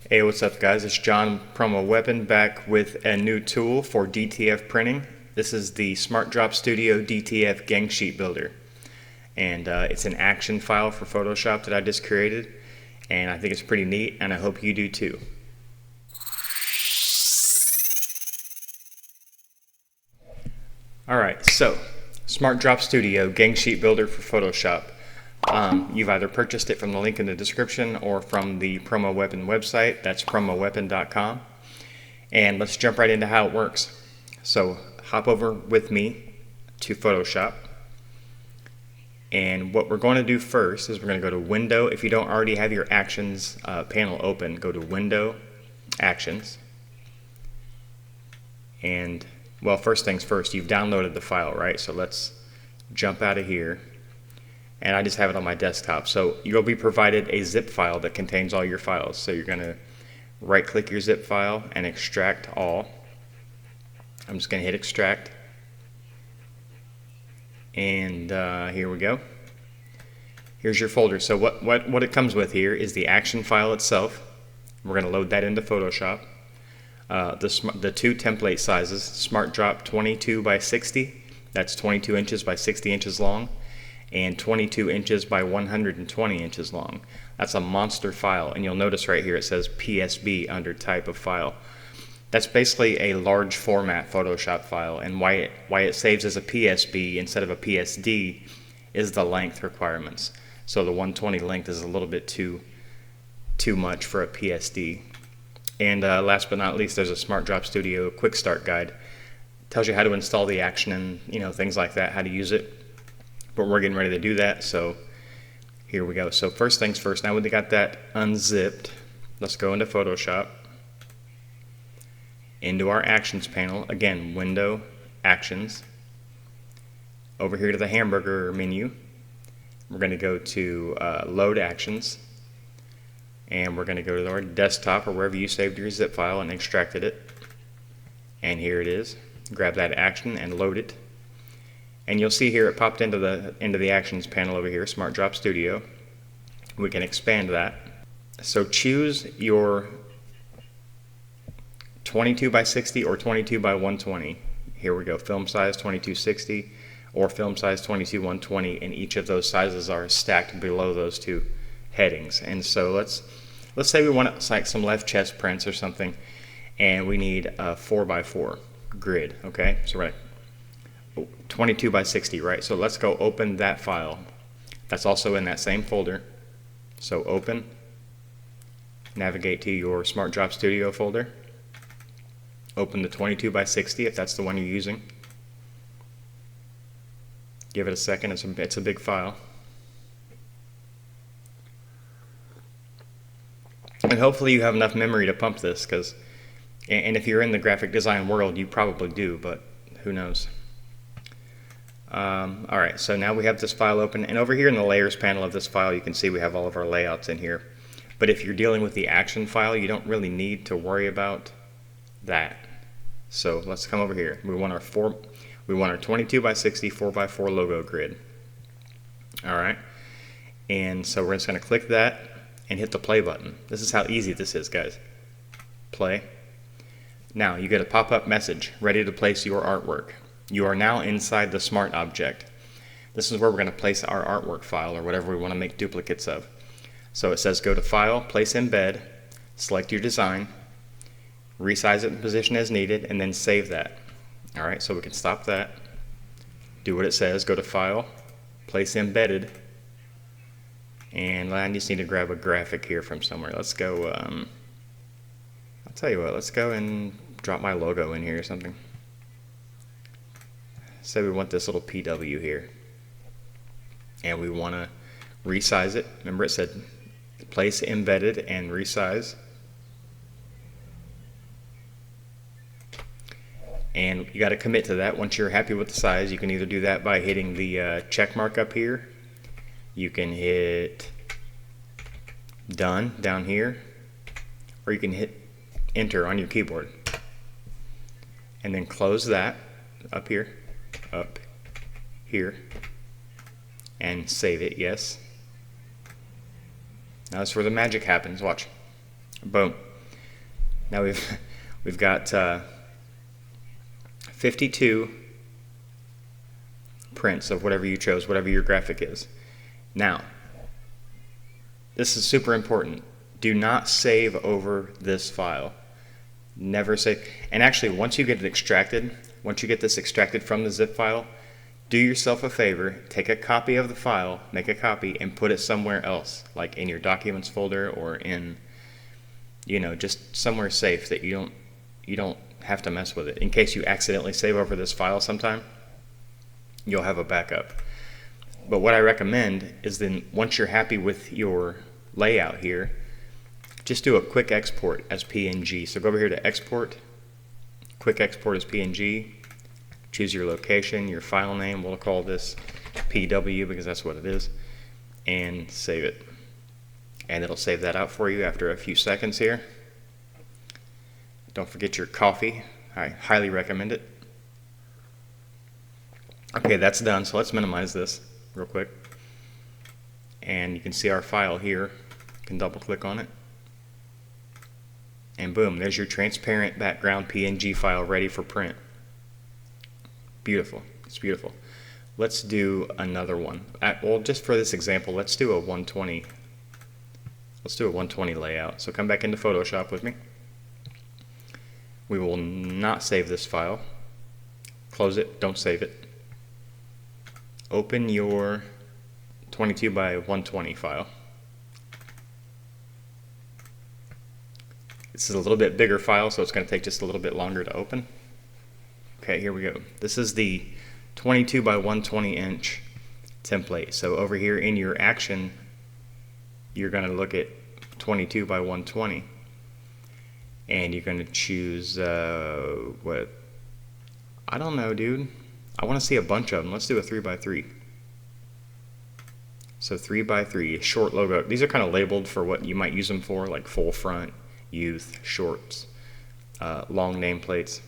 Hey, what's up guys? It's John, PromoWeapon, back with a new tool for DTF printing. This is the SmartDrop Studio DTF gang sheet builder. And it's an action file for Photoshop that I just created. And I think it's pretty neat, and I hope you do too. Alright, so SmartDrop Studio gang sheet builder for Photoshop. You've either purchased it from the link in the description or from the PromoWeapon website. That's PromoWeapon.com. And let's jump right into how it works. So hop over with me to Photoshop. And what we're going to do first is we're going to go to Window. If you don't already have your Actions panel open, go to Window, Actions. And, well, first things first, you've downloaded the file, right? So let's jump out of here. And I just have it on my desktop. So you'll be provided a zip file that contains all your files. So you're going to right click your zip file and extract all. I'm just going to hit extract. And here we go. Here's your folder. So what it comes with here is the action file itself. We're going to load that into Photoshop. The two template sizes, SmartDrop 22 by 60. That's 22 inches by 60 inches long. And 22 inches by 120 inches long. That's a monster file, and you'll notice right here it says PSB under type of file. That's basically a large format Photoshop file, and why it saves as a PSB instead of a PSD is the length requirements. So the 120 length is a little bit too much for a PSD. And last but not least, there's a SmartDrop Studio quick start guide. Tells you how to install the action and things like that, how to use it. But we're getting ready to do that, so here we go. So first things first, now we got that unzipped, let's go into Photoshop, into our Actions panel, again, Window, Actions, over here to the hamburger menu. We're going to go to Load Actions, and we're going to go to our desktop or wherever you saved your zip file and extracted it. And here it is. Grab that action and load it. And you'll see here it popped into the Actions panel over here, SmartDrop Studio. We can expand that. So choose your 22 by 60 or 22 by 120. Here we go, film size 2260 or film size 22/120, and each of those sizes are stacked below those two headings. And so let's say we want like some left chest prints or something, and we need a 4x4 grid. Okay, so we're 22 by 60, right? So let's go open that file. That's also in that same folder. So open, navigate to your SmartDrop Studio folder, open the 22 by 60 if that's the one you're using. Give it a second, it's a big file. And hopefully you have enough memory to pump this, and if you're in the graphic design world, you probably do, but who knows. Alright, so now we have this file open, and over here in the layers panel of this file you can see we have all of our layouts in here. But if you're dealing with the action file, you don't really need to worry about that. So let's come over here. We want our 22 by 60 4x4 logo grid. Alright, and so we're just going to click that and hit the play button. This is how easy this is, guys. Play. Now you get a pop-up message, ready to place your artwork. You are now inside the Smart object. This is where we're going to place our artwork file or whatever we want to make duplicates of. So it says go to File, Place Embed, select your design, resize it in position as needed, and then save that. Alright, so we can stop that, do what it says, go to File, Place Embedded, and I just need to grab a graphic here from somewhere. Let's go, I'll tell you what, let's go and drop my logo in here or something. Say we want this little PW here, and we want to resize it. Remember it said place embedded and resize, and you got to commit to that. Once you're happy with the size, you can either do that by hitting the check mark up here, you can hit done down here, or you can hit enter on your keyboard and then close that up here, and save it. Yes. Now that's where the magic happens. Watch. Boom. Now we've got 52 prints of whatever you chose, whatever your graphic is. Now, this is super important. Do not save over this file. Never save. And actually, once you get it extracted, once you get this extracted from the zip file, do yourself a favor, take a copy of the file, make a copy, and put it somewhere else, like in your documents folder or in, just somewhere safe that you don't have to mess with it. In case you accidentally save over this file sometime, you'll have a backup. But what I recommend is then once you're happy with your layout here, just do a quick export as PNG. So go over here to export, quick export as PNG, choose your location, your file name, we'll call this PW because that's what it is, and save it. And it'll save that out for you after a few seconds here. Don't forget your coffee, I highly recommend it. Okay, that's done, so let's minimize this real quick. And you can see our file here. You can double click on it. And boom, there's your transparent background PNG file ready for print. Beautiful, it's beautiful. Let's do another one. Well, just for this example, let's do a 120. Let's do a 120 layout. So come back into Photoshop with me. We will not save this file. Close it, don't save it. Open your 22 by 120 file. This is a little bit bigger file, so it's going to take just a little bit longer to open. Okay, here we go. This is the 22 by 120 inch template. So over here in your action, you're going to look at 22 by 120. And you're going to choose, what? I don't know, dude. I want to see a bunch of them. Let's do a 3 by 3. So 3 by 3, short logo. These are kind of labeled for what you might use them for, like full front, youth, shorts, long nameplates,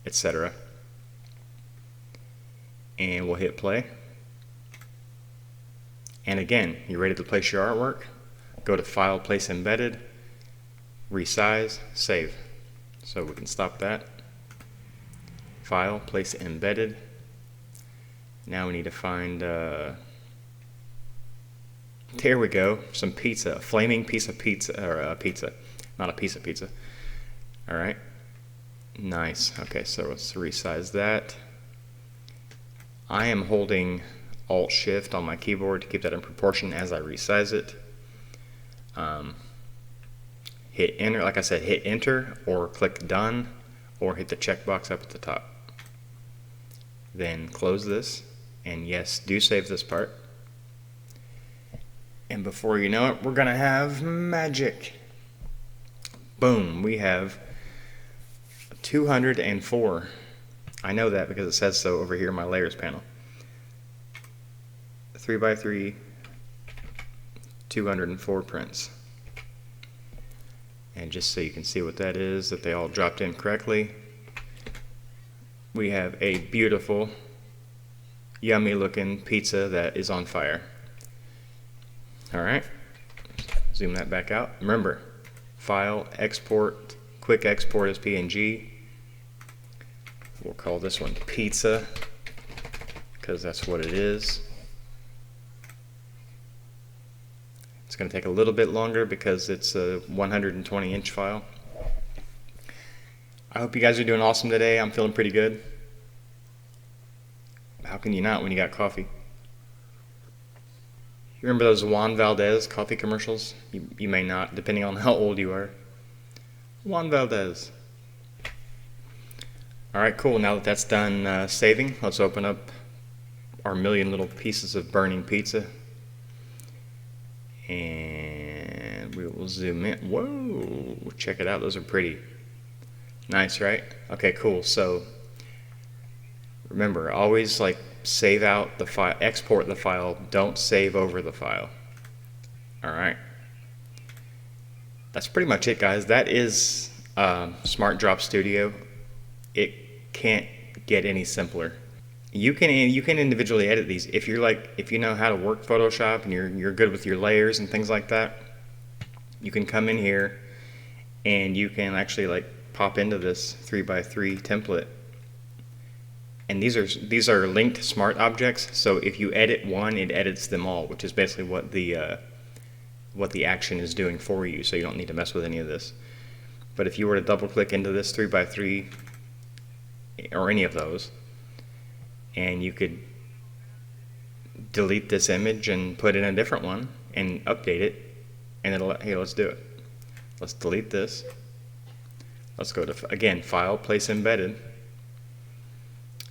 etc. And we'll hit play. And again, you ready to place your artwork? Go to File, Place Embedded, Resize, Save. So we can stop that. File, Place Embedded. Now we need to find, there we go, some pizza, a flaming piece of pizza, or a pizza, not a piece of pizza. All right, nice. Okay, so let's resize that. I am holding Alt-Shift on my keyboard to keep that in proportion as I resize it. Hit Enter, like I said, hit Enter or click Done or hit the checkbox up at the top. Then close this, and yes, do save this part. And before you know it, we're gonna have magic. Boom, we have 204. I know that because it says so over here in my layers panel. 3 by 3, 204 prints. And just so you can see what that is, that they all dropped in correctly, we have a beautiful, yummy looking pizza that is on fire. Alright, zoom that back out. Remember, File, Export, Quick Export as PNG. We'll call this one Pizza, because that's what it is. It's going to take a little bit longer because it's a 120 inch file. I hope you guys are doing awesome today. I'm feeling pretty good. How can you not when you got coffee? You remember those Juan Valdez coffee commercials? You may not, depending on how old you are. Juan Valdez. Alright, cool. Now that that's done saving, let's open up our million little pieces of burning pizza. And we will zoom in. Whoa, check it out. Those are pretty. Nice, right? Okay, cool. So remember, always like save out the file, export the file, don't save over the file. Alright. That's pretty much it, guys. That is SmartDrop Studio. It can't get any simpler. You can individually edit these if you know how to work Photoshop and you're good with your layers and things like that. You can come in here and you can actually like pop into this 3x3 template. And these are linked smart objects, so if you edit one, it edits them all, which is basically what the action is doing for you, so you don't need to mess with any of this. But if you were to double click into this 3x3 or any of those, and you could delete this image and put in a different one and update it, and it'll, hey, let's do it. Let's delete this. Let's go to, again, File, Place Embedded,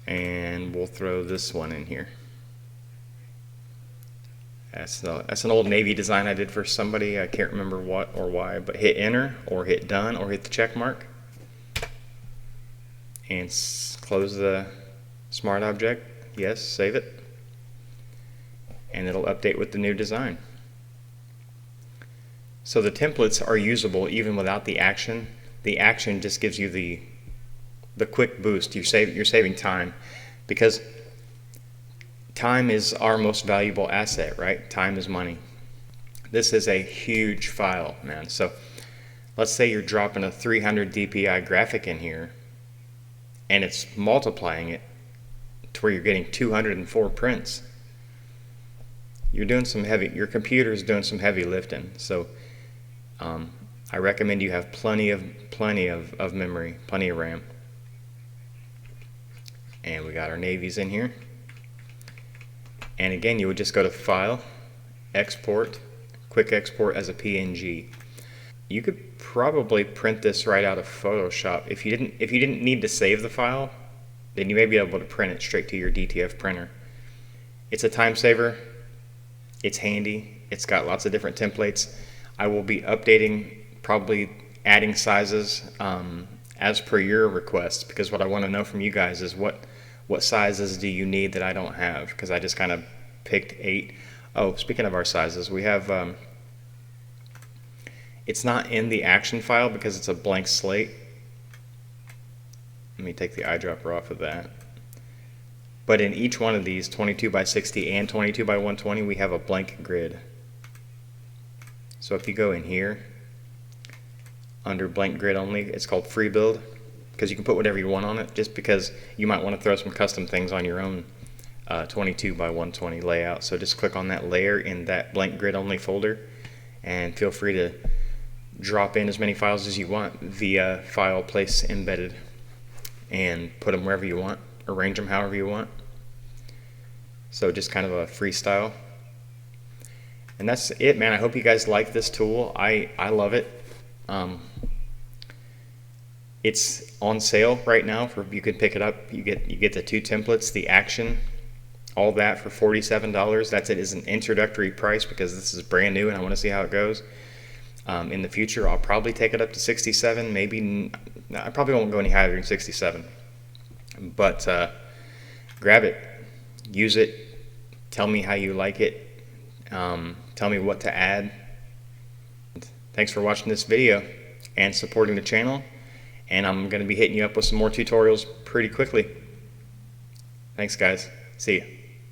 and we'll throw this one in here. That's an old Navy design I did for somebody. I can't remember what or why, but hit Enter or hit Done or hit the check mark and close the smart object. Yes, save it, and it'll update with the new design. So the templates are usable even without the action. The action just gives you the quick boost. You're saving time, because time is our most valuable asset, right? Time is money. This is a huge file, man. So let's say you're dropping a 300 DPI graphic in here, and it's multiplying it to where you're getting 204 prints. You're doing some heavy, your computer is doing some heavy lifting. So I recommend you have plenty of memory, plenty of RAM. And we got our navies in here. And again, you would just go to File, Export, Quick Export as a PNG. You could probably print this right out of Photoshop. If you didn't need to save the file, then you may be able to print it straight to your DTF printer. It's a time saver. It's handy. It's got lots of different templates. I will be updating, probably adding sizes as per your request, because what I want to know from you guys is what sizes do you need that I don't have, because I just kind of picked 8. Oh, speaking of our sizes, we have it's not in the action file because it's a blank slate. Let me take the eyedropper off of that. But in each one of these, 22x60 and 22x120, we have a blank grid. So if you go in here, under blank grid only, it's called Prebuilt, because you can put whatever you want on it, just because you might want to throw some custom things on your own 22x120 layout. So just click on that layer in that blank grid only folder, and feel free to drop in as many files as you want via File, Place Embedded, and put them wherever you want, arrange them however you want. So just kind of a freestyle. And that's it, man. I hope you guys like this tool. I love it. It's on sale right now. You can pick it up. You get the 2 templates, the action, all that for $47. That's it as an introductory price, because this is brand new and I want to see how it goes. In the future, I'll probably take it up to 67. Maybe I probably won't go any higher than 67. But grab it, use it. Tell me how you like it. Tell me what to add. Thanks for watching this video and supporting the channel. And I'm going to be hitting you up with some more tutorials pretty quickly. Thanks, guys. See ya.